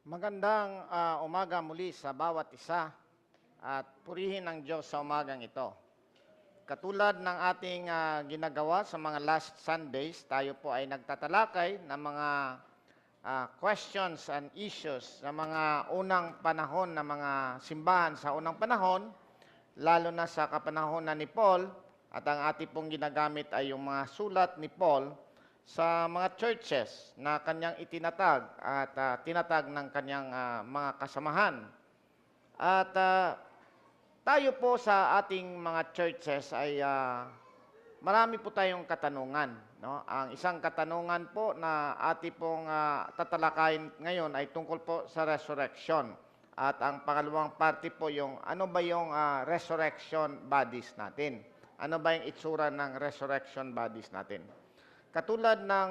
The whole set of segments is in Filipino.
Magandang umaga muli sa bawat isa at purihin ang Diyos sa umagang ito. Katulad ng ating ginagawa sa mga last Sundays, tayo po ay nagtatalakay ng mga questions and issues sa mga unang panahon ng mga simbahan sa unang panahon, lalo na sa kapanahonan ni Paul, at ang ating pong ginagamit ay yung mga sulat ni Paul sa mga churches na kanyang itinatag at tinatag ng kanyang mga kasamahan. At tayo po sa ating mga churches ay marami po tayong katanungan. No? Ang isang katanungan po na ating pong tatalakayin ngayon ay tungkol po sa resurrection. At ang pangalawang parte po yung ano ba yung resurrection bodies natin? Ano ba yung itsura ng resurrection bodies natin? Katulad ng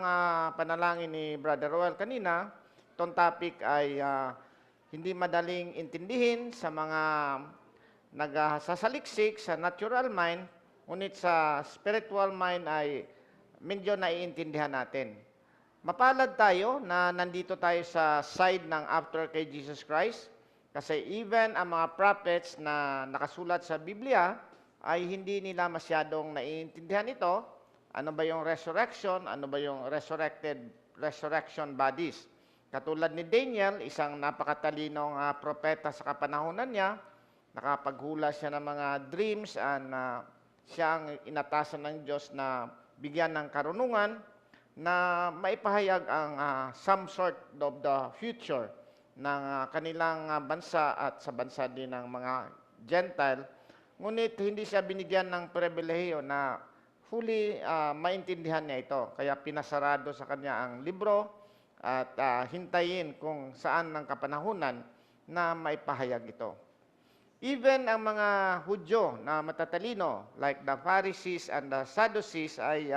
panalangin ni Brother Roel kanina, itong topic ay hindi madaling intindihin sa mga nagsasaliksik sa natural mind, ngunit sa spiritual mind ay medyo naiintindihan natin. Mapalad tayo na nandito tayo sa side ng after kay Jesus Christ, kasi even ang mga prophets na nakasulat sa Biblia ay hindi nila masyadong naiintindihan ito. Ano ba yung resurrection? Ano ba yung resurrection bodies? Katulad ni Daniel, isang napakatalinong propeta sa kapanahonan niya, nakapaghula siya ng mga dreams and siya ang inatasan ng Diyos na bigyan ng karunungan na maipahayag ang some sort of the future ng kanilang bansa at sa bansa din ng mga Gentile. Ngunit hindi siya binigyan ng pribilehiyo na fully maintindihan niya ito. Kaya pinasarado sa kanya ang libro at hintayin kung saan ng kapanahunan na maipahayag ito. Even ang mga Hudyo na matatalino, like the Pharisees and the Sadducees, ay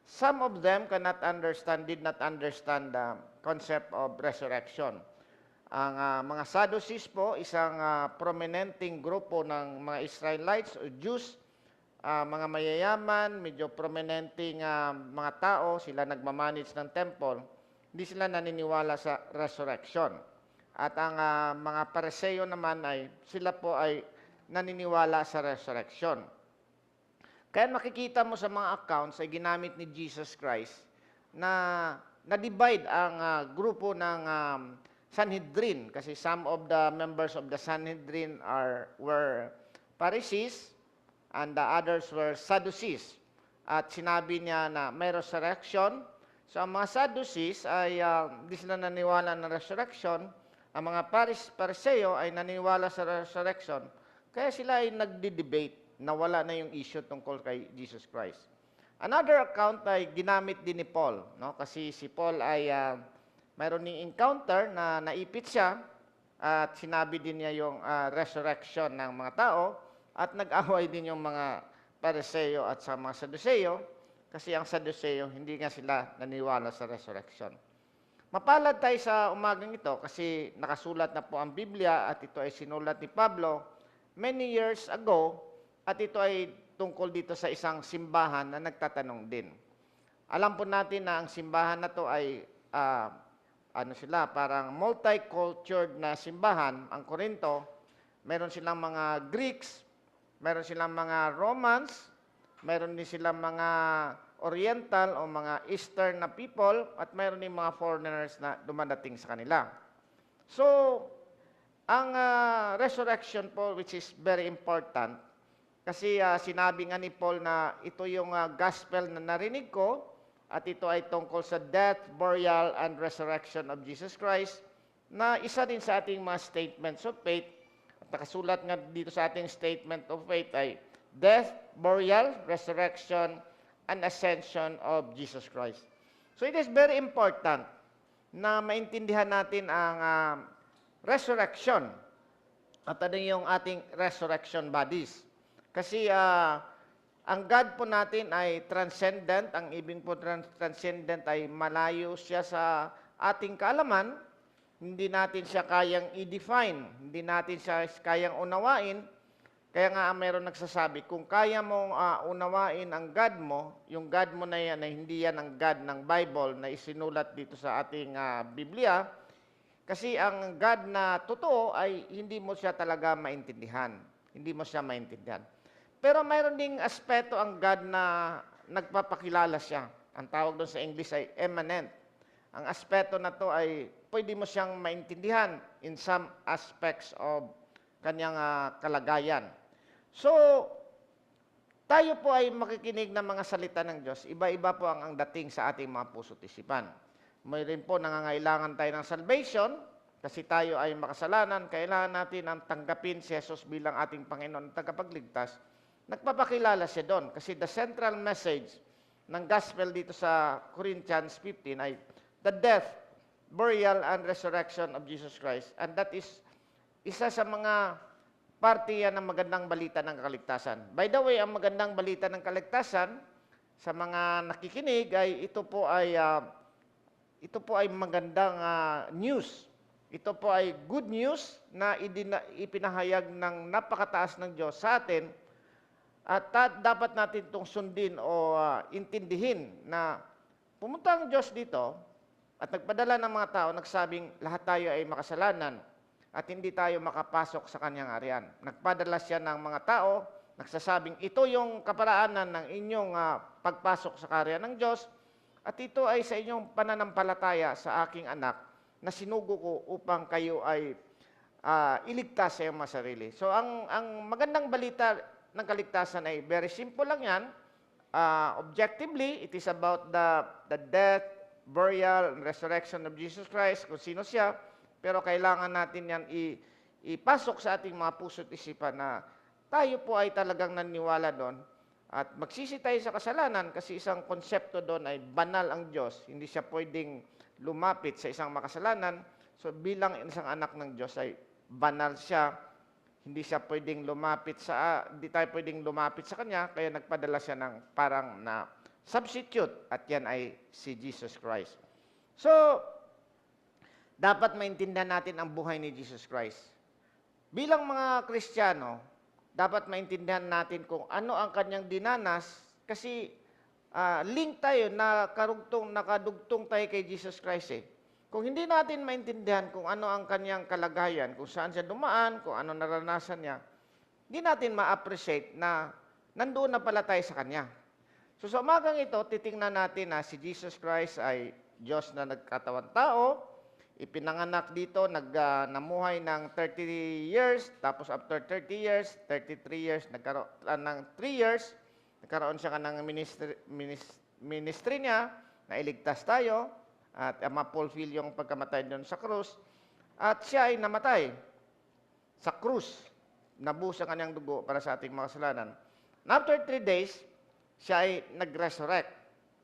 some of them did not understand the concept of resurrection. Ang mga Sadducees po, isang prominenting grupo ng mga Israelites o Jews, mga mayayaman, medyo prominenting mga tao, sila nagmamanage ng temple, hindi sila naniniwala sa resurrection. At ang mga Pariseo naman ay, sila po ay naniniwala sa resurrection. Kaya makikita mo sa mga accounts ay ginamit ni Jesus Christ na na-divide ang grupo ng Sanhedrin, kasi some of the members of the Sanhedrin were Pharisees, and the others were Sadducees. At sinabi niya na may resurrection. So ang mga Sadducees ay hindi sila naniwala ng resurrection. Ang mga Pariseo ay naniwala sa resurrection. Kaya sila ay nagdi-debate na wala na yung issue tungkol kay Jesus Christ. Another account ay ginamit din ni Paul. No? Kasi si Paul ay mayroon ng encounter na naipit siya at sinabi din niya yung resurrection ng mga tao. At nag-away din yung mga Pariseo at sa mga Sadduceo, kasi ang Sadduceo, hindi nga sila naniwala sa resurrection. Mapalad tayo sa umagang ito kasi nakasulat na po ang Biblia at ito ay sinulat ni Pablo many years ago at ito ay tungkol dito sa isang simbahan na nagtatanong din. Alam po natin na ang simbahan na to ay parang multicultural na simbahan, ang Corinto. Meron silang mga Greeks, meron silang mga Romans, meron din silang mga Oriental o mga Eastern na people, at meron din mga foreigners na dumadating sa kanila. So, ang resurrection po, which is very important, kasi sinabi nga ni Paul na ito yung gospel na narinig ko, at ito ay tungkol sa death, burial, and resurrection of Jesus Christ, na isa din sa ating mga statements of faith. Nakasulat nga dito sa ating statement of faith ay death, burial, resurrection, and ascension of Jesus Christ. So it is very important na maintindihan natin ang resurrection at ano yung ating resurrection bodies. Kasi ang God po natin ay transcendent. Ang ibig po transcendent ay malayo siya sa ating kaalaman. Hindi natin siya kayang i-define, hindi natin siya kayang unawain. Kaya nga mayroon nagsasabi, kung kaya mong unawain ang God mo, yung God mo na yan, na hindi yan ang God ng Bible na isinulat dito sa ating Biblia, Kasi ang God na totoo ay hindi mo siya talaga maintindihan. Hindi mo siya maintindihan. Pero mayroon ding aspeto ang God na nagpapakilala siya. Ang tawag doon sa English ay immanent. Ang aspeto na to ay pwede mo siyang maintindihan in some aspects of kanyang kalagayan. So, tayo po ay makikinig ng mga salita ng Diyos. Iba-iba po ang dating sa ating mga puso't isipan. May rin po nangangailangan tayo ng salvation kasi tayo ay makasalanan. Kailangan natin ang tanggapin si Jesus bilang ating Panginoon at tagapagligtas. Nagpapakilala siya doon kasi the central message ng gospel dito sa Corinthians 15 ay the death, burial, and resurrection of Jesus Christ. And that is isa sa mga parte yan ng magandang balita ng kaligtasan. By the way, ang magandang balita ng kaligtasan sa mga nakikinig ay ito po ay magandang news. Ito po ay good news na ipinahayag ng napakataas ng Diyos sa atin at dapat natin itong sundin o intindihin na pumunta ang Diyos dito at nagpadala ng mga tao nagsabing lahat tayo ay makasalanan at hindi tayo makapasok sa kanyang arian. Nagpadala siya ng mga tao nagsasabing ito yung kaparaanan ng inyong pagpasok sa karya ng Diyos at ito ay sa inyong pananampalataya sa aking anak na sinugo ko upang kayo ay iligtas sa iyong mga sarili. So ang magandang balita ng kaligtasan ay very simple lang yan. Objectively, it is about the death, burial, and resurrection of Jesus Christ, kung sino siya. Pero kailangan natin yan ipasok sa ating mga puso't isipan na tayo po ay talagang naniwala doon at magsisi tayo sa kasalanan kasi isang konsepto doon ay banal ang Diyos. Hindi siya pwedeng lumapit sa isang makasalanan. So bilang isang anak ng Diyos ay banal siya. Hindi tayo pwedeng lumapit sa Kanya, kaya nagpadala siya ng parang na substitute at yan ay si Jesus Christ. So, dapat maintindihan natin ang buhay ni Jesus Christ. Bilang mga Kristiyano, dapat maintindihan natin kung ano ang kanyang dinanas kasi link tayo na nakadugtong tayo kay Jesus Christ eh. Kung hindi natin maintindihan kung ano ang kanyang kalagayan, kung saan siya dumaan, kung ano naranasan niya, hindi natin ma-appreciate na nandoon na pala tayo sa kanya. So sa umagang ito, titingnan natin na si Jesus Christ ay Diyos na nagkatawan tao, ipinanganak dito, namuhay ng 30 years, tapos after 30 years, 33 years, nagkaroon ng 3 years, nagkaroon siya ng ministry niya, na iligtas tayo, at ma-fulfill yung pagkamatay doon sa krus, at siya ay namatay sa krus, nabuhos ang kanyang dugo para sa ating mga kasalanan. And after 3 days, siya ay nag-resurrect.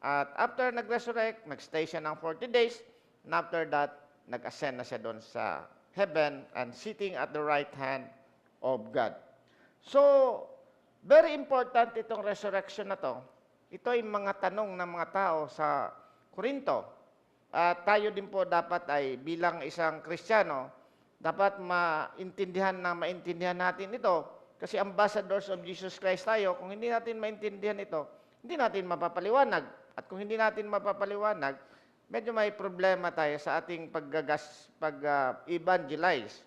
At after nag-resurrect, nag-stay siya ng 40 days, and after that, nag-ascend na siya doon sa heaven and sitting at the right hand of God. So, very important itong resurrection na to. Ito ay mga tanong ng mga tao sa Korinto. At tayo din po dapat ay bilang isang Kristiyano, dapat maintindihan natin ito. Kasi ambassadors of Jesus Christ tayo, kung hindi natin maintindihan ito, hindi natin mapapaliwanag. At kung hindi natin mapapaliwanag, medyo may problema tayo sa ating pag-evangelize.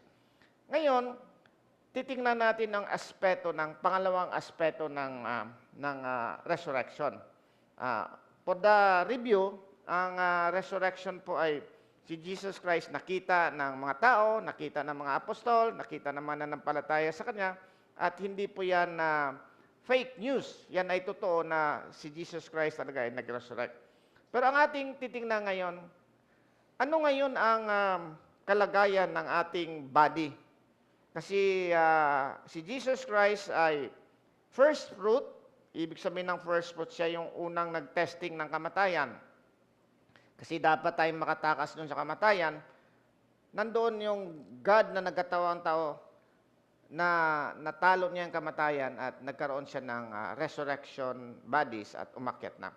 Ngayon, titingnan natin ang pangalawang aspeto ng resurrection. For the review, ang resurrection po ay si Jesus Christ nakita ng mga tao, nakita ng mga apostol, nakita ng mga nanampalataya sa Kanya, at hindi po yan fake news. Yan ay totoo na si Jesus Christ talaga ay nag-resurrect. Pero ang ating titingnan ngayon, ano ngayon ang kalagayan ng ating body? Kasi si Jesus Christ ay first fruit, ibig sabihin ng first fruit, siya yung unang nag-testing ng kamatayan. Kasi dapat tayong makatakas doon sa kamatayan, nandoon yung God na nagkatawang tao na natalo niya ang kamatayan at nagkaroon siya ng resurrection bodies at umakyat na.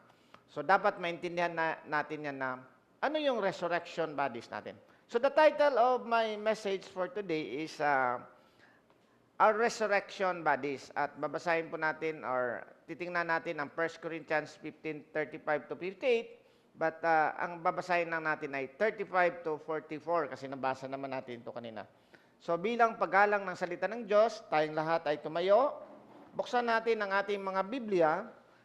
So dapat maintindihan natin yan na ano yung resurrection bodies natin. So the title of my message for today is our resurrection bodies. At babasahin po natin or titingnan natin ang 1 Corinthians 15:35 to 58 But ang babasahin lang natin ay 35 to 44 kasi nabasa naman natin ito kanina. So bilang paggalang ng salita ng Diyos, tayong lahat ay tumayo. Buksan natin ang ating mga Biblia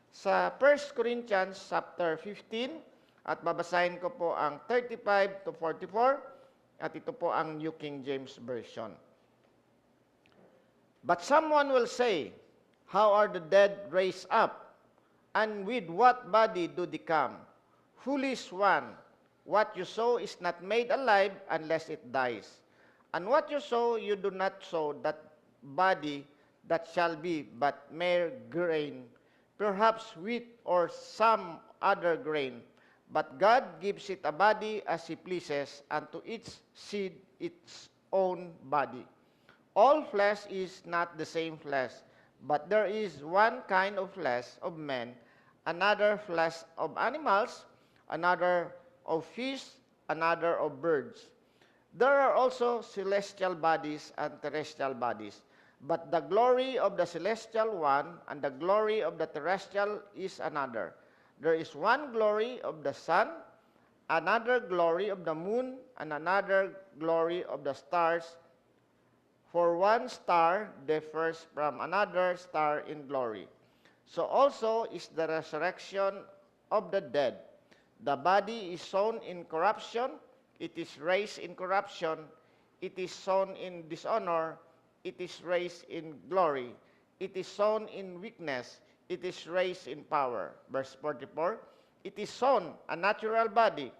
sa 1 Corinthians chapter 15 at babasahin ko po ang 35 to 44 at ito po ang New King James Version. But someone will say, how are the dead raised up? And with what body do they come? Foolish one, what you sow is not made alive unless it dies. And what you sow, you do not sow that body that shall be, but mere grain, perhaps wheat or some other grain. But God gives it a body as He pleases, and to each seed its own body. All flesh is not the same flesh, but there is one kind of flesh of men, another flesh of animals, another of fish, another of birds. There are also celestial bodies and terrestrial bodies, but the glory of the celestial one and the glory of the terrestrial is another. There is one glory of the sun, another glory of the moon, and another glory of the stars. For one star differs from another star in glory. So also is the resurrection of the dead. The body is sown in corruption, it is raised in corruption, it is sown in dishonor, it is raised in glory. It is sown in weakness, it is raised in power. Verse 44, it is sown a natural body,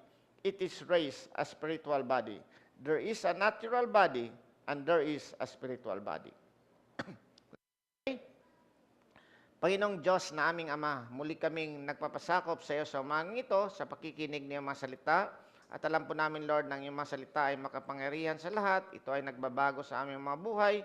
it is raised a spiritual body. There is a natural body, and there is a spiritual body. Panginoong Diyos na aming Ama, muli kaming nagpapasakop sa iyo sa umagang ito, sa pakikinig ng iyong mga salita. At alam po namin, Lord, ng iyong mga salita ay makapangyarihan sa lahat. Ito ay nagbabago sa aming mga buhay.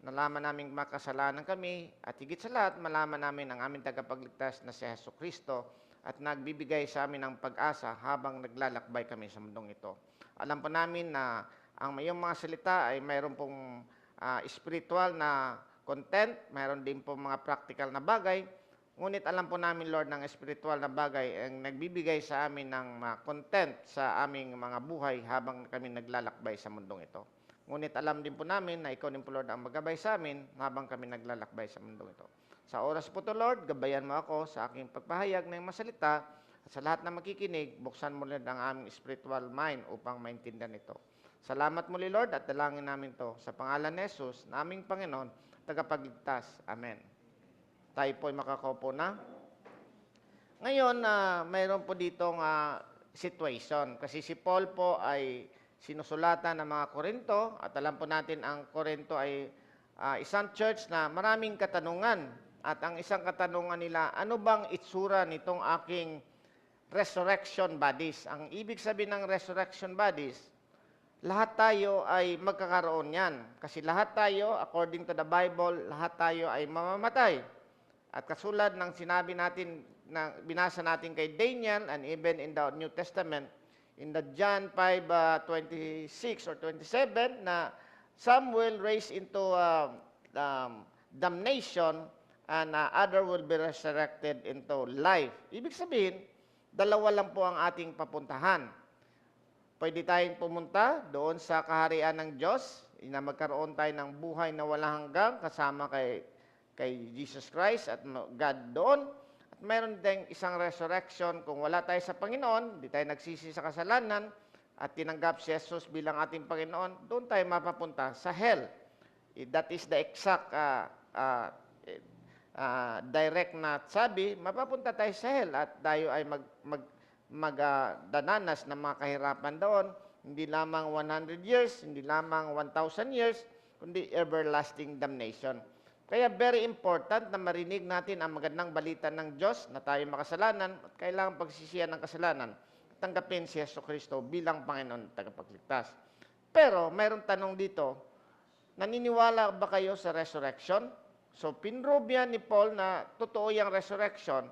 Nalaman namin makasalanan kami. At higit sa lahat, malaman namin ang aming tagapagligtas na si Jesucristo at nagbibigay sa amin ng pag-asa habang naglalakbay kami sa mundong ito. Alam po namin na ang iyong mga salita ay mayroon pong spiritual na content, mayroon din po mga practical na bagay. Ngunit alam po namin, Lord, ng spiritual na bagay ang nagbibigay sa amin ng content sa aming mga buhay habang kami naglalakbay sa mundong ito. Ngunit alam din po namin na ikaw din po, Lord, ang maggabay sa amin habang kami naglalakbay sa mundong ito. Sa oras po to, Lord, gabayan mo ako sa aking pagpahayag ng masalita at sa lahat na makikinig, buksan mo, Lord, ang aming spiritual mind upang maintindihan ito. Salamat muli, Lord, at dalangin namin to sa pangalan ni Jesus, na aming Panginoon, tagapagligtas. Amen. Tayo po ay makakaupo na. Ngayon, mayroon po ditong situation. Kasi si Paul po ay sinusulatan ng mga Korinto at alam po natin ang Korinto ay isang church na maraming katanungan. At ang isang katanungan nila, ano bang itsura nitong aking resurrection bodies? Ang ibig sabihin ng resurrection bodies, lahat tayo ay magkakaroon yan. Kasi lahat tayo, according to the Bible, lahat tayo ay mamamatay. At kasulad ng sinabi natin, na binasa natin kay Daniel, and even in the New Testament, in the John 5:26 or 27, na some will raise into damnation, and other will be resurrected into life. Ibig sabihin, dalawa lang po ang ating papuntahan. Pwede tayong pumunta doon sa kaharian ng Diyos, na magkaroon tayo ng buhay na walang hanggang kasama kay Jesus Christ at God doon. At mayroon tayong isang resurrection kung wala tayo sa Panginoon, di tayo nagsisi sa kasalanan at tinanggap si Jesus bilang ating Panginoon, doon tayo mapapunta sa hell. That is the exact direct na sabi, mapapunta tayo sa hell at tayo ay magdananas ng mga kahirapan doon, hindi lamang 100 years, hindi lamang 1,000 years, kundi everlasting damnation. Kaya very important na marinig natin ang magandang balita ng Diyos na tayo makasalanan at kailangan pagsisihan ng kasalanan at tanggapin si Jesucristo bilang Panginoon at tagapagligtas. Pero mayroong tanong dito, naniniwala ba kayo sa resurrection? So pinrove yan ni Paul na totoo yung resurrection.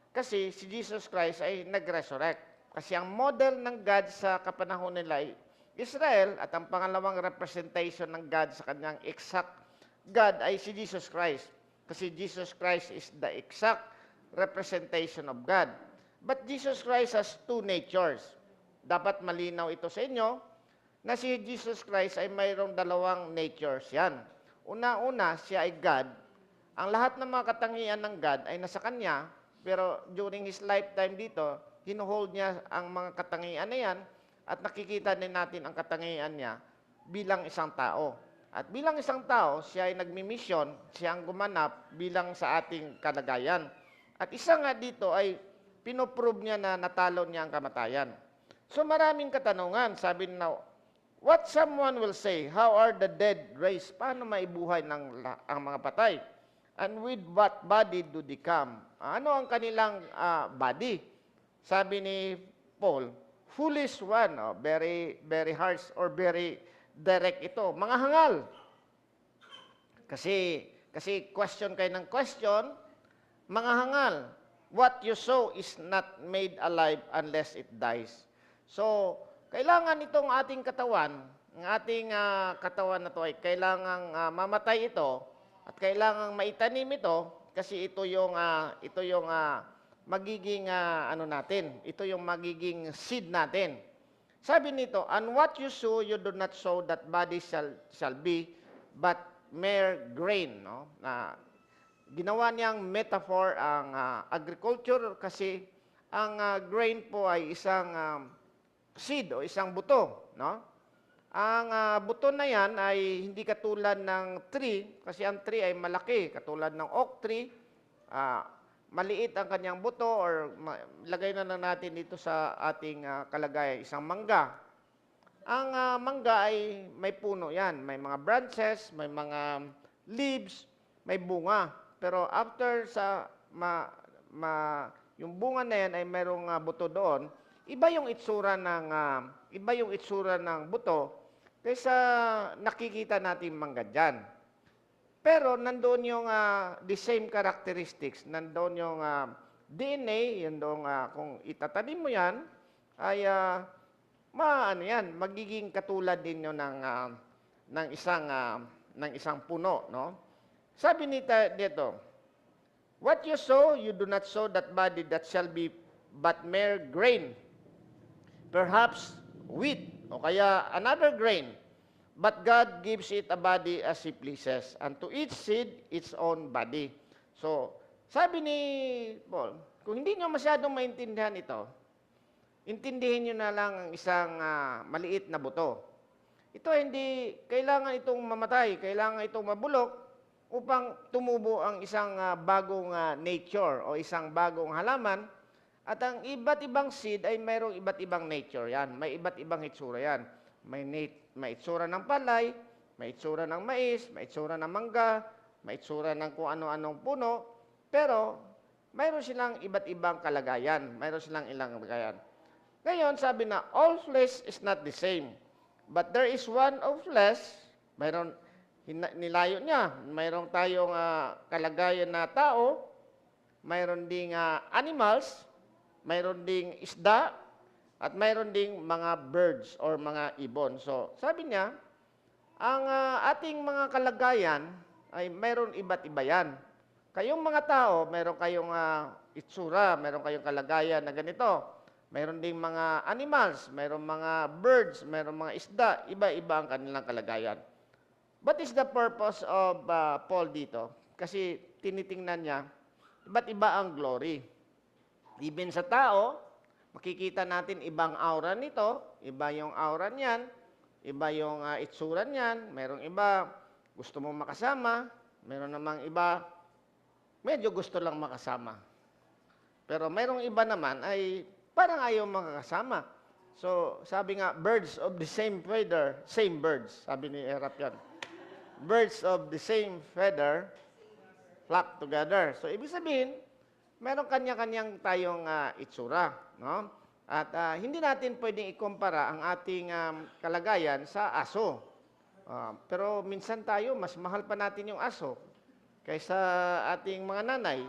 Kasi si Jesus Christ ay nag-resurrect. Kasi ang model ng God sa kapanahon nila ay Israel at ang pangalawang representation ng God sa kanyang exact God ay si Jesus Christ. Kasi Jesus Christ is the exact representation of God. But Jesus Christ has two natures. Dapat malinaw ito sa inyo na si Jesus Christ ay mayroong dalawang natures yan. Una-una, siya ay God. Ang lahat ng mga katangian ng God ay nasa Kanya, pero during His lifetime dito, hinuhold niya ang mga katangian na yan at nakikita din natin ang katangian niya bilang isang tao. At bilang isang tao, siya ay nagmi-mission, siya ang gumanap bilang sa ating kalagayan. At isa nga dito ay pinoprove niya na natalo niya ang kamatayan. So maraming katanungan, sabi na, what someone will say, how are the dead raised? Paano maibuhay ang mga patay? And with what body do they come? Ano ang kanilang body? Sabi ni Paul, foolish one, very, very harsh or very direct ito. Mga hangal. Kasi question kayo ng question, mga hangal. What you sow is not made alive unless it dies. So, kailangan itong ating katawan, ang ating katawan na to ay kailangang mamatay ito at kailangang maitanim ito kasi ito yung magiging ano natin, ito yung magiging seed natin. Sabi nito, and what you sow, you do not sow that body shall be, but mere grain, no? Ginawa niyang metaphor ang agriculture kasi ang grain po ay isang seed o isang buto, no? Ang buto na yan ay hindi katulad ng tree kasi ang tree ay malaki, katulad ng oak tree. Maliit ang kanyang buto or lagay na lang natin dito sa ating kalagayan, isang mangga. Ang mangga ay may puno yan, may mga branches, may mga leaves, may bunga. Pero after yung bunga na yan ay mayroong buto doon, iba yung itsura ng buto kaysa nakikita natin mangga dyan. Pero nandoon yung the same characteristics, nandoon yung DNA, yun doon kung itatanim mo yan, ay magiging katulad din yun ng isang puno, no? Sabi dito, what you sow, you do not sow that body that shall be but mere grain, perhaps wheat, o kaya another grain. But God gives it a body as He pleases, and to each seed, its own body. So, sabi ni Paul, kung hindi nyo masyadong maintindihan ito, intindihin nyo na lang ang isang maliit na buto. Ito hindi, kailangan itong mamatay, kailangan itong mabulok, upang tumubo ang isang bagong nature o isang bagong halaman. At ang iba't ibang seed ay mayroong iba't ibang nature yan. May iba't ibang itsura yan. May itsura ng palay, may itsura ng mais, may itsura ng mangga, may itsura ng kung ano-anong puno. Pero mayroon silang iba't ibang kalagayan. Mayroon silang ilang kalagayan. Ngayon, sabi na, all flesh is not the same. But there is one of flesh, mayroon nilayo niya. Mayroon tayong kalagayan na tao, mayroon ding animals, mayroon ding isda, at mayroon ding mga birds or mga ibon. So, sabi niya, ang ating mga kalagayan ay mayroon iba't iba yan. Kayong mga tao, mayroon kayong itsura, mayroon kayong kalagayan na ganito. Mayroon ding mga animals, mayroon mga birds, mayroon mga isda, iba-iba ang kanilang kalagayan. What is the purpose of Paul dito? Kasi tinitingnan niya, iba't iba ang glory. Even sa tao, makikita natin ibang aura nito, iba yung aura niyan, iba yung itsura niyan, mayroong iba gusto mong makasama, mayroon namang iba medyo gusto lang makasama. Pero mayroong iba naman ay parang ayaw makakasama. So, sabi nga, birds of the same feather, same birds, sabi ni Erap yan. Birds of the same feather flock together. So, ibig sabihin, meron kanya-kanyang tayong itsura. No? At hindi natin pwedeng ikumpara ang ating kalagayan sa aso. Pero minsan tayo, mas mahal pa natin yung aso kaysa ating mga nanay.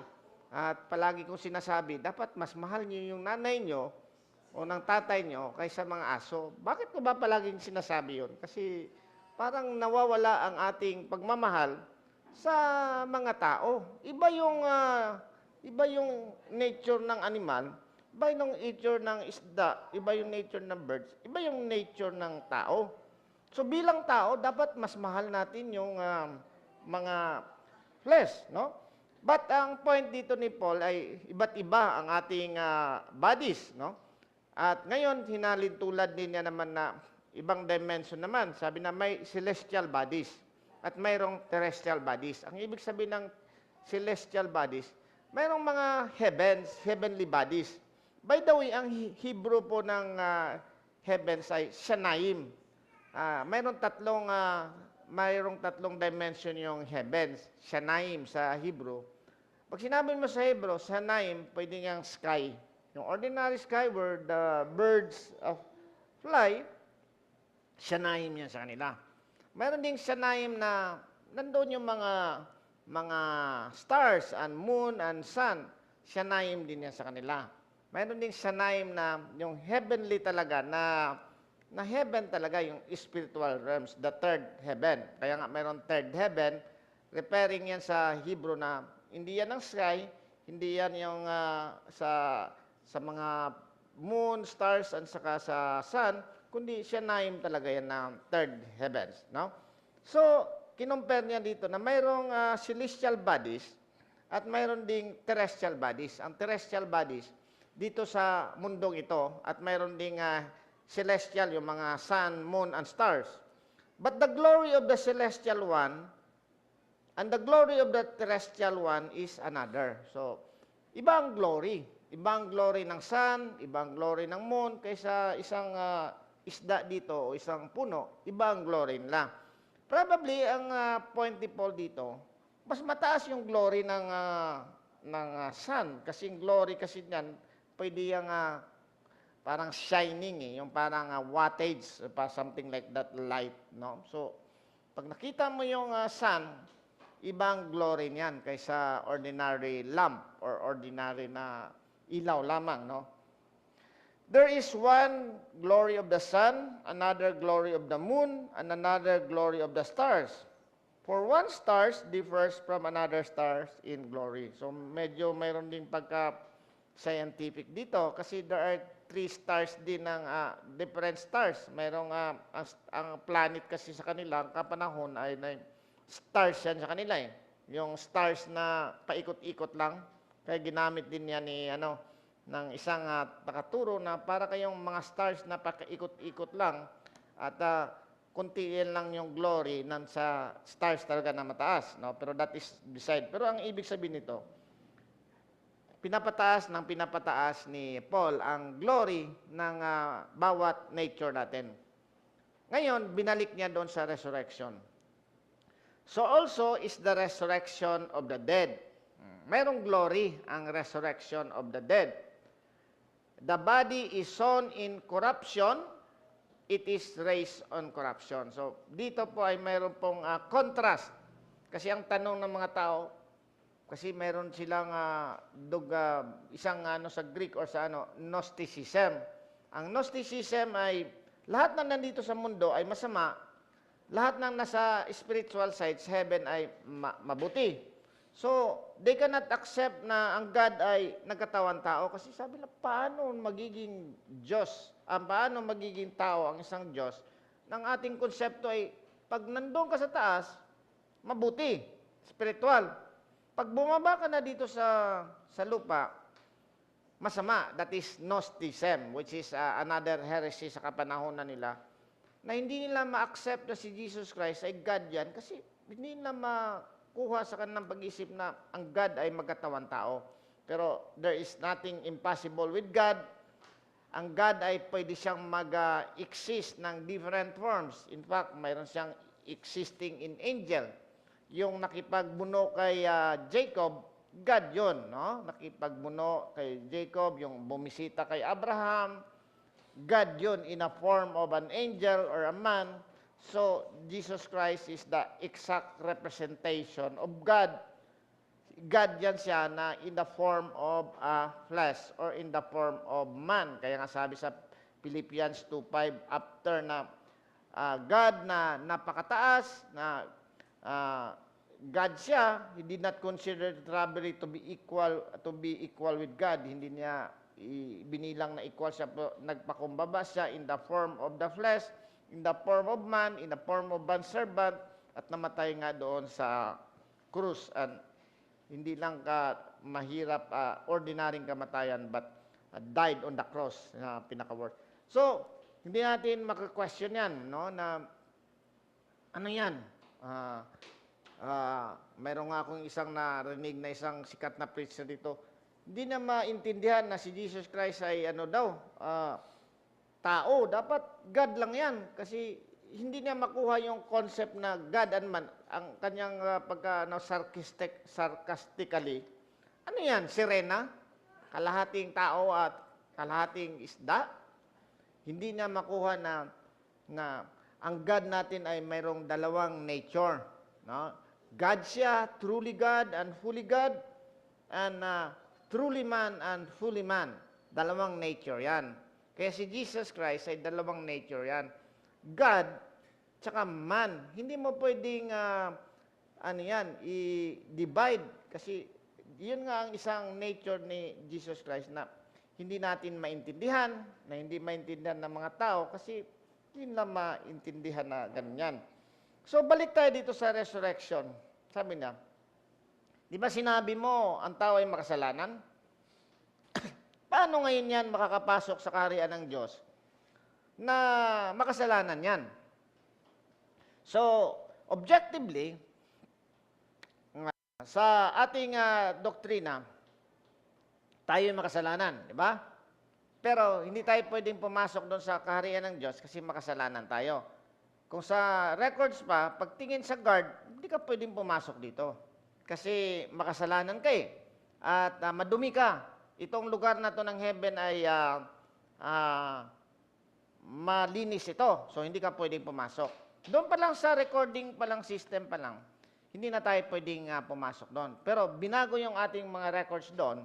At palagi kong sinasabi, dapat mas mahal niyo yung nanay nyo o ng tatay nyo kaysa mga aso. Bakit ko ba palaging sinasabi yun? Kasi parang nawawala ang ating pagmamahal sa mga tao. Iba yung nature ng animal, Iba yung nature ng isda, iba yung nature ng birds, iba yung nature ng tao. So bilang tao, dapat mas mahal natin yung mga flesh, no? But ang point dito ni Paul ay iba't iba ang ating bodies, no? At ngayon, hinalin tulad din niya naman na ibang dimension naman. Sabi na may celestial bodies at mayroong terrestrial bodies. Ang ibig sabihin ng celestial bodies, mayroong mga heavenly bodies. By the way, ang Hebrew po ng heavens ay Shanaim. Mayroong tatlong dimension yung heavens, Shanaim sa Hebrew. Pag sinabi mo sa Hebrew, Shanaim, pwede niyang sky. Yung ordinary sky where the birds fly, Shanaim yan sa kanila. Mayroon ding Shanaim na nandoon yung mga stars and moon and sun. Shanaim din yan sa kanila. Mayroon ding Shanaim na yung heavenly talaga na heaven talaga, yung spiritual realms, the third heaven. Kaya nga mayroon third heaven, referring yan sa Hebrew na hindi yan ang sky, hindi yan yung sa mga moon, stars, at saka sa sun, kundi Shanaim talaga yan na third heavens. No? So, kinumpare niya dito na mayroong celestial bodies at mayroon ding terrestrial bodies. Ang terrestrial bodies, dito sa mundong ito, at mayroon ding celestial, yung mga sun, moon, and stars. But the glory of the celestial one and the glory of the terrestrial one is another. So, ibang glory. Ibang glory ng sun, ibang glory ng moon, kaysa isang isda dito o isang puno, ibang glory nila. Probably, ang point ni Paul dito, mas mataas yung glory ng sun. Kasi yung glory kasi niyan, pwede yung parang shining yung parang wattage, something like that light, no? So, pag nakita mo yung sun, ibang glory niyan kaysa ordinary lamp or ordinary na ilaw lamang, no? There is one glory of the sun, another glory of the moon, and another glory of the stars. For one stars differs from another stars in glory. So, medyo mayroon din pagka-scientific dito kasi there are 3 stars din ng different stars. Mayroong ang planet kasi sa kanila, ang kapanahon ay stars yan sa kanila eh. Yung stars na paikot-ikot lang, kaya ginamit din yan ni ng isang nakaturo na para kayong mga stars na paikot-ikot lang at kuntiin lang yung glory ng sa stars talaga na mataas, no? Pero that is beside. Pero ang ibig sabihin nito, pinapataas ni Paul ang glory ng bawat nature natin. Ngayon, binalik niya doon sa resurrection. So also is the resurrection of the dead. Mayroong glory ang resurrection of the dead. The body is sown in corruption, it is raised on corruption. So, dito po ay mayroon pong contrast. Kasi ang tanong ng mga tao, kasi mayroon silang isang sa Greek or sa Gnosticism. Ang Gnosticism ay lahat na nandito sa mundo ay masama, lahat ng nasa spiritual side, sa heaven ay mabuti. So, they cannot accept na ang God ay nagkatawan tao kasi sabi na paano magiging Diyos, paano magiging tao ang isang Diyos, ng ating konsepto ay pag nandun ka sa taas, mabuti, spiritual. Pag bumaba ka na dito sa lupa, masama. That is Gnosticism, which is another heresy sa kapanahon na nila, na hindi nila ma-accept na si Jesus Christ ay God yan kasi hindi nila makuha sa kanilang pag-isip na ang God ay magkatawan tao. Pero there is nothing impossible with God. Ang God ay pwede siyang mag-exist ng different forms. In fact, mayroon siyang existing in angel. Yung nakipagbuno kay Jacob, God yun, no? Nakipagbuno kay Jacob, yung bumisita kay Abraham, God yun in a form of an angel or a man. So, Jesus Christ is the exact representation of God. God yan siya na in the form of flesh or in the form of man. Kaya nga sabi sa Philippians 2:5, after na God na napakataas, na God siya, he did not consider robbery to be equal with God. Hindi niya binilang na equal siya, nagpakumbaba siya in the form of the flesh, in the form of man, in the form of bondservant, at namatay nga doon sa krus. And hindi lang ka mahirap, ordinaryong kamatayan, but died on the cross, na pinaka-worst. So, hindi natin maka-question yan, no, na ano yan? Mayroon nga akong isang narinig na isang sikat na preacher dito. Hindi na maintindihan na si Jesus Christ ay ano daw, tao. Dapat God lang yan. Kasi hindi niya makuha yung concept na God and man. Ang kanyang sarcastically, ano yan, sirena? Kalahating tao at kalahating isda? Hindi niya makuha na ang God natin ay mayroong dalawang nature. No? God siya, truly God and fully God, and truly man and fully man. Dalawang nature yan. Kaya si Jesus Christ ay dalawang nature yan. God, tsaka man. Hindi mo pwedeng, i-divide. Kasi yun nga ang isang nature ni Jesus Christ na hindi natin maintindihan, na hindi maintindihan ng mga tao kasi hindi na maintindihan na ganyan. So, balik tayo dito sa resurrection. Sabi niya, di ba sinabi mo, ang tao ay makasalanan? Paano ngayon yan makakapasok sa kaharian ng Diyos na makasalanan yan? So, objectively, sa ating doktrina, tayo ay makasalanan, di ba? Pero hindi tayo pwedeng pumasok doon sa kaharian ng Diyos kasi makasalanan tayo. Kung sa records pa, pagtingin sa guard, hindi ka pwedeng pumasok dito. Kasi makasalanan ka eh. At madumi ka. Itong lugar na to ng heaven ay malinis ito. So, hindi ka pwedeng pumasok. Doon pa lang sa recording pa lang, system pa lang, hindi na tayo pwedeng pumasok doon. Pero binago yung ating mga records doon.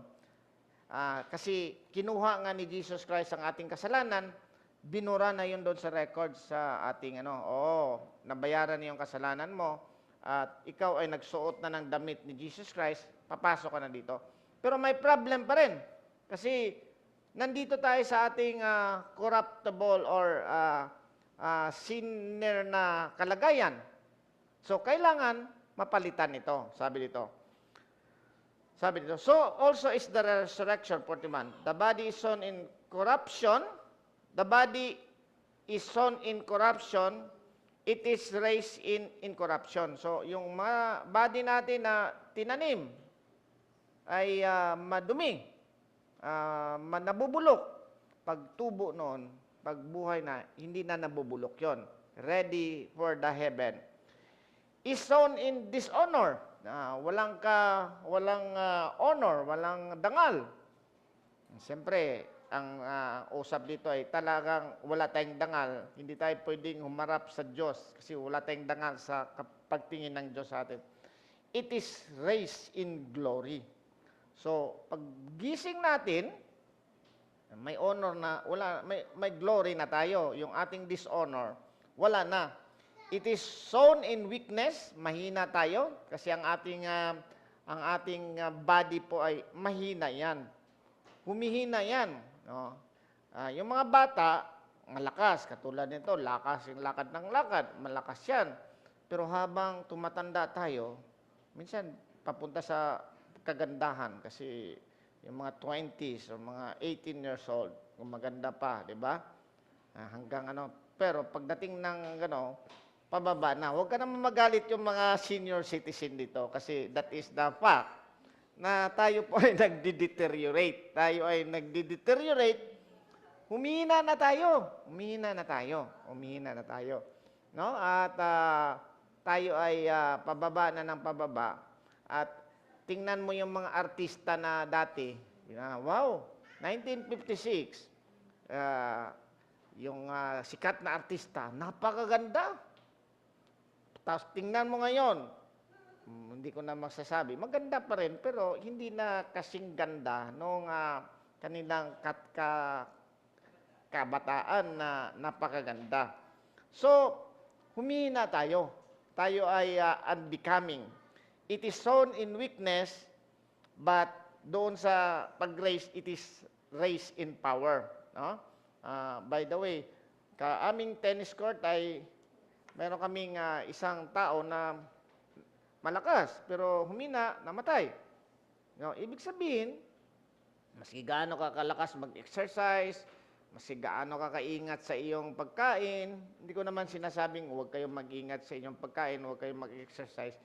Kasi kinuha nga ni Jesus Christ ang ating kasalanan, binura na yun doon sa records sa ating nabayaran na yung kasalanan mo, at ikaw ay nagsuot na ng damit ni Jesus Christ, papasok ka na dito. Pero may problem pa rin. Kasi nandito tayo sa ating corruptible or sinner na kalagayan. So, kailangan mapalitan ito, sabi dito. So also is the resurrection, 41. The body is sown in corruption. The body is sown in corruption. It is raised in incorruption. So yung body natin na tinanim ay madumi, nabubulok. Pag tubo noon, pag buhay na, hindi na nabubulok yon. Ready for the heaven. Is sown in dishonor. Walang honor, walang dangal. Siyempre, ang usap dito ay talagang wala tayong dangal. Hindi tayo pwedeng humarap sa Diyos kasi wala tayong dangal sa pagtingin ng Diyos sa atin. It is raised in glory. So, pag gising natin, may honor na, may glory na tayo. Yung ating dishonor, wala na. It is sown in weakness, mahina tayo kasi ang ating body po ay mahina yan. Humihina yan. No? Yung mga bata, malakas, katulad nito, lakas yung lakad ng lakad, malakas yan. Pero habang tumatanda tayo, minsan papunta sa kagandahan kasi yung mga 20s o mga 18 years old, kung maganda pa, di ba? Hanggang pero pagdating ng pababa na. Huwag ka naman magalit yung mga senior citizen dito kasi that is the fact na tayo po ay nagdi-deteriorate. Tayo ay nagdi-deteriorate. Humihina na tayo. No? At tayo ay pababa na ng pababa. At tingnan mo yung mga artista na dati. Wow! 1956. Yung sikat na artista, napakaganda. Tapos tingnan mo ngayon, hindi ko na masasabi, maganda pa rin, pero hindi na kasing ganda nung kanilang kabataan na napakaganda. So, humihina tayo. Tayo ay unbecoming. It is sown in weakness, but doon sa pag-grace, it is raise in power. No? By the way, aming tennis court ay meron kaming isang tao na malakas, pero humina, namatay. No? Ibig sabihin, maski gaano ka kalakas mag-exercise, maski gaano ka kaingat sa iyong pagkain, hindi ko naman sinasabing huwag kayong mag-ingat sa inyong pagkain, huwag kayong mag-exercise,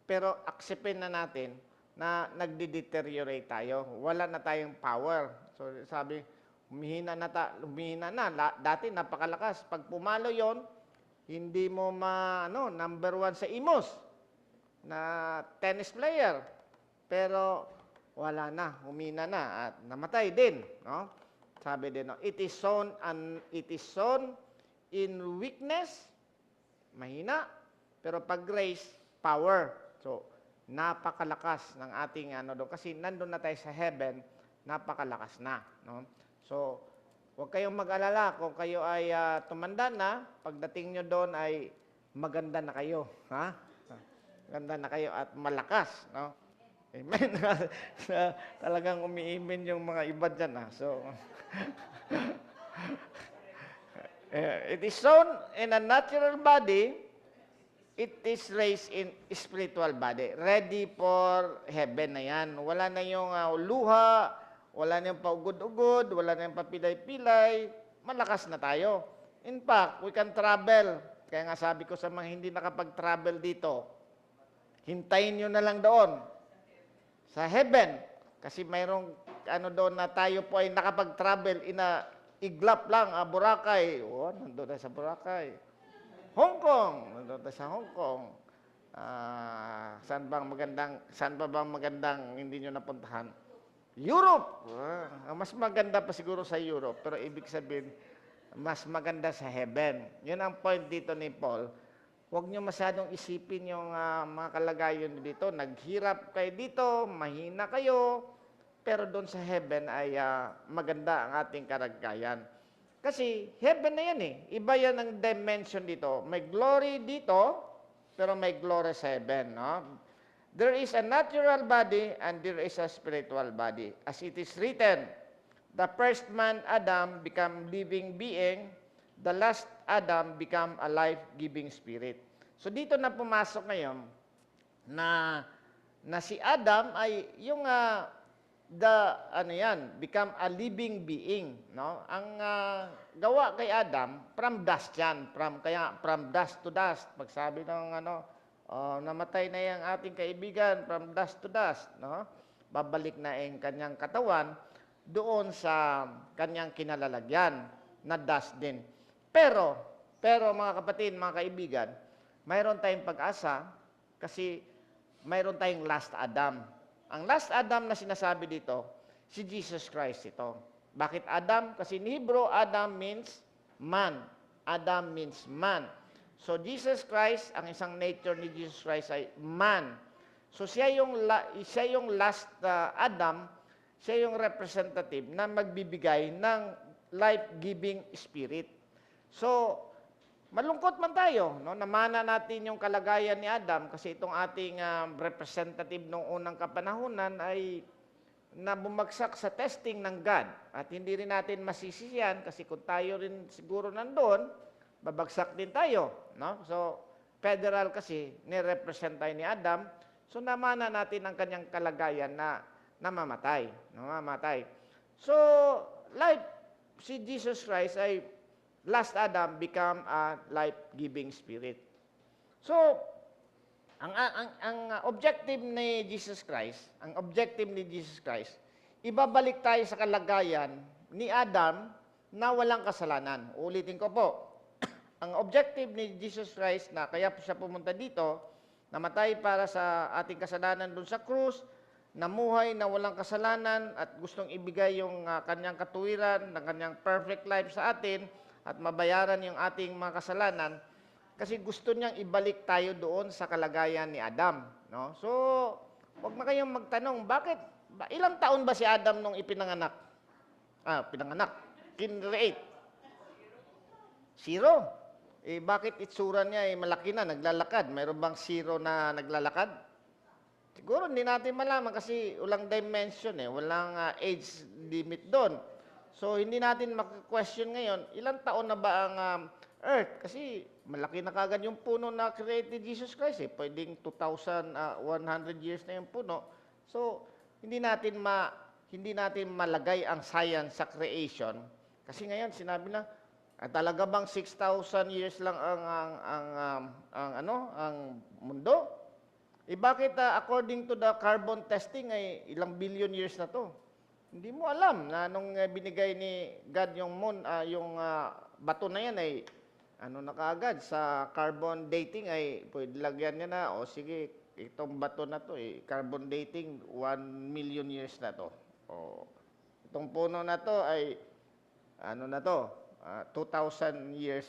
pero aksepin na natin na nagde-deteriorate tayo. Wala na tayong power. So sabi, humihina na. Dati napakalakas. Pag pumalo yon, hindi mo number 1 sa IMOS na tennis player. Pero wala na, humina na at namatay din, no? Sabi din, no, it is sown in weakness, mahina, pero pag grace, power. So, napakalakas ng ating doon kasi nandoon na tayo sa heaven, napakalakas na, no? So, huwag kayong mag-alala kung kayo ay tumanda na, pagdating nyo doon ay maganda na kayo, ha? Maganda na kayo at malakas, no? Amen. Talagang umiimin yung mga iba dyan. So, it is sown in a natural body, it is raised in spiritual body. Ready for heaven na yan. Wala na yung luha, wala na yung paugod-ugod, wala na yung papilay-pilay. Malakas na tayo. In fact, we can travel. Kaya nga sabi ko sa mga hindi nakapag-travel dito, hintayin nyo na lang doon sa heaven. Kasi mayroong doon na tayo po ay nakapag-travel iglap lang, Boracay. Nandun tayo sa Boracay. Hong Kong, nandun tayo sa Hong Kong. Saan pa bang magandang hindi nyo napuntahan? Europe. Mas maganda pa siguro sa Europe, pero ibig sabihin, mas maganda sa heaven. Yun ang point dito ni Paul. Huwag nyo masyadong isipin yung mga kalagayan dito. Naghirap kayo dito, mahina kayo, pero doon sa heaven ay maganda ang ating kalagayan. Kasi heaven na yan eh. Iba yan ang dimension dito. May glory dito, pero may glory sa heaven. No? There is a natural body and there is a spiritual body. As it is written, the first man, Adam, became living being, the last Adam become a life-giving spirit. So dito na pumasok ngayon na si Adam ay yung become a living being, no? Ang gawa kay Adam from dust yan, from dust to dust. Pagsabi ng namatay na yung ating kaibigan from dust to dust, no? Babalik na yung kanyang katawan doon sa kanyang kinalalagyan na dust din. Pero mga kapatid, mga kaibigan, mayroon tayong pag-asa kasi mayroon tayong last Adam. Ang last Adam na sinasabi dito, si Jesus Christ ito. Bakit Adam? Kasi in Hebrew, Adam means man. Adam means man. So Jesus Christ, ang isang nature ni Jesus Christ ay man. So siya yung last Adam, siya yung representative na magbibigay ng life-giving spirit. So, malungkot man tayo, no? Namana natin yung kalagayan ni Adam kasi itong ating representative noong unang kapanahunan ay nabumagsak sa testing ng God. At hindi rin natin masisisiyan kasi kung tayo rin siguro nandun, babagsak din tayo. No? So, federal kasi, ni-represent tayo ni Adam. So, namana natin ang kanyang kalagayan na namamatay. Namamatay. So, like si Jesus Christ ay last Adam become a life-giving spirit. So, ang objective ni Jesus Christ, ibabalik tayo sa kalagayan ni Adam na walang kasalanan. Ulitin ko po. Ang objective ni Jesus Christ na kaya siya pumunta dito, namatay para sa ating kasalanan doon sa krus, namuhay na walang kasalanan at gustong ibigay yung kanyang katuwiran, ng kanyang perfect life sa atin, at mabayaran yung ating mga kasalanan kasi gusto niyang ibalik tayo doon sa kalagayan ni Adam, no? So, wag na kayong magtanong, ilang taon ba si Adam nung ipinanganak? Kinreate. 0. Bakit itsura niya malaki na, naglalakad? Mayroon bang 0 na naglalakad? Siguro hindi natin malaman kasi walang dimension walang age limit doon. So hindi natin maki-question ngayon, ilang taon na ba ang Earth? Kasi malaki na kagad yung puno na create ni Jesus Christ Pwedeng 2,100 years na yung puno. So hindi natin malagay ang science sa creation. Kasi ngayon sinabi na talaga bang 6,000 years lang ang mundo? Bakit according to the carbon testing ay ilang billion years na to? Hindi mo alam na nung binigay ni God yung moon, yung bato na yan ay na kaagad sa carbon dating ay pwede lagyan niya na o sige itong bato na to carbon dating 1 million years na to. O itong puno na to ay 2,000 years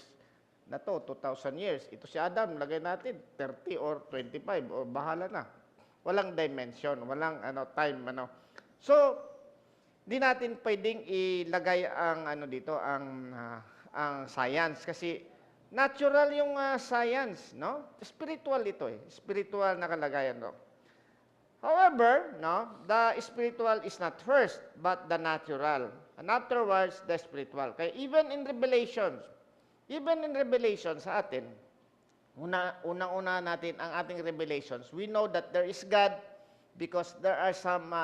na to, 2,000 years. Ito si Adam, lagay natin 30 or 25 or bahala na. Walang dimension, walang time So, di natin pwedeng ilagay ang dito ang science kasi natural yung science, no? Spiritual ito spiritual na kalagayan to. However, the spiritual is not first, but the natural. And afterwards, the spiritual. Kaya even in Revelation sa atin, unang-una natin ang ating revelations, we know that there is God because there are some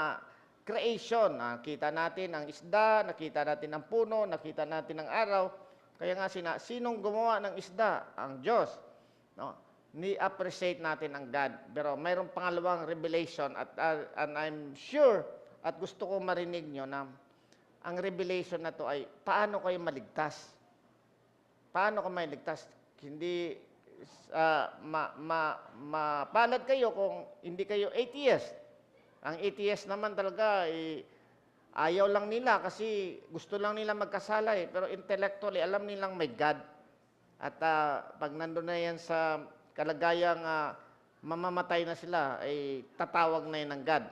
creation. Nakita natin ang isda, nakita natin ang puno, nakita natin ang araw. Kaya nga sinong gumawa ng isda? Ang Diyos. No? Ni-appreciate natin ang God. Pero mayroong pangalawang revelation and I'm sure at gusto ko marinig nyo na ang revelation na to ay paano kayo maligtas. Paano ka maligtas? Hindi mapalad kayo kung hindi kayo atheist. Ang atheist naman talaga ayaw lang nila kasi gusto lang nila magkasala pero intellectually alam nilang may God. At pag nandun na yan sa kalagayang mamamatay na sila ay tatawag na yan ng God.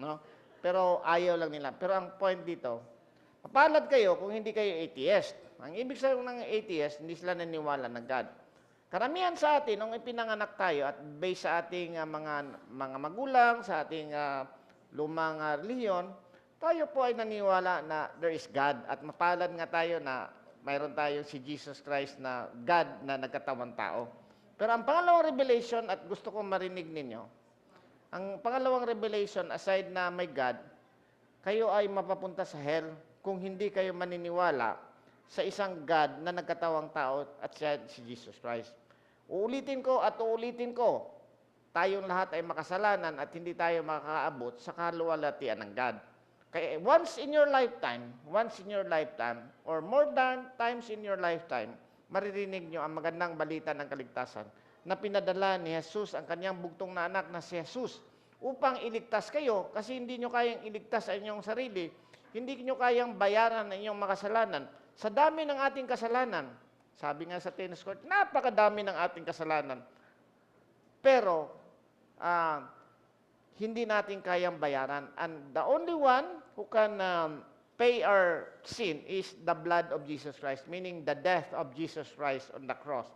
No? Pero ayaw lang nila. Pero ang point dito, mapalad kayo kung hindi kayo atheist. Ang ibig sabihin ng atheist, hindi sila naniniwala ng God. Karamihan sa atin, nung ipinanganak tayo at based sa ating mga magulang, sa ating lumang relihiyon, tayo po ay naniniwala na there is God. At mapalad nga tayo na mayroon tayong si Jesus Christ na God na nagkatawang tao. Pero ang pangalawang revelation, at gusto kong marinig ninyo, ang pangalawang revelation, aside na may God, kayo ay mapapunta sa hell kung hindi kayo maniniwala sa isang God na nagkatawang tao at siya si Jesus Christ. Uulitin ko at uulitin ko, tayong lahat ay makasalanan at hindi tayo makakaabot sa kaluwalhatian ng God. Kaya once in your lifetime, or more than times in your lifetime, maririnig nyo ang magandang balita ng kaligtasan na pinadala ni Jesus, ang kanyang bugtong na anak na si Jesus, upang iligtas kayo kasi hindi nyo kayang iligtas sa inyong sarili, hindi nyo kayang bayaran ang inyong makasalanan. Sa dami ng ating kasalanan, sabi nga sa tennis court, napakadami ng ating kasalanan. Pero, hindi natin kayang bayaran. And the only one who can pay our sin is the blood of Jesus Christ, meaning the death of Jesus Christ on the cross.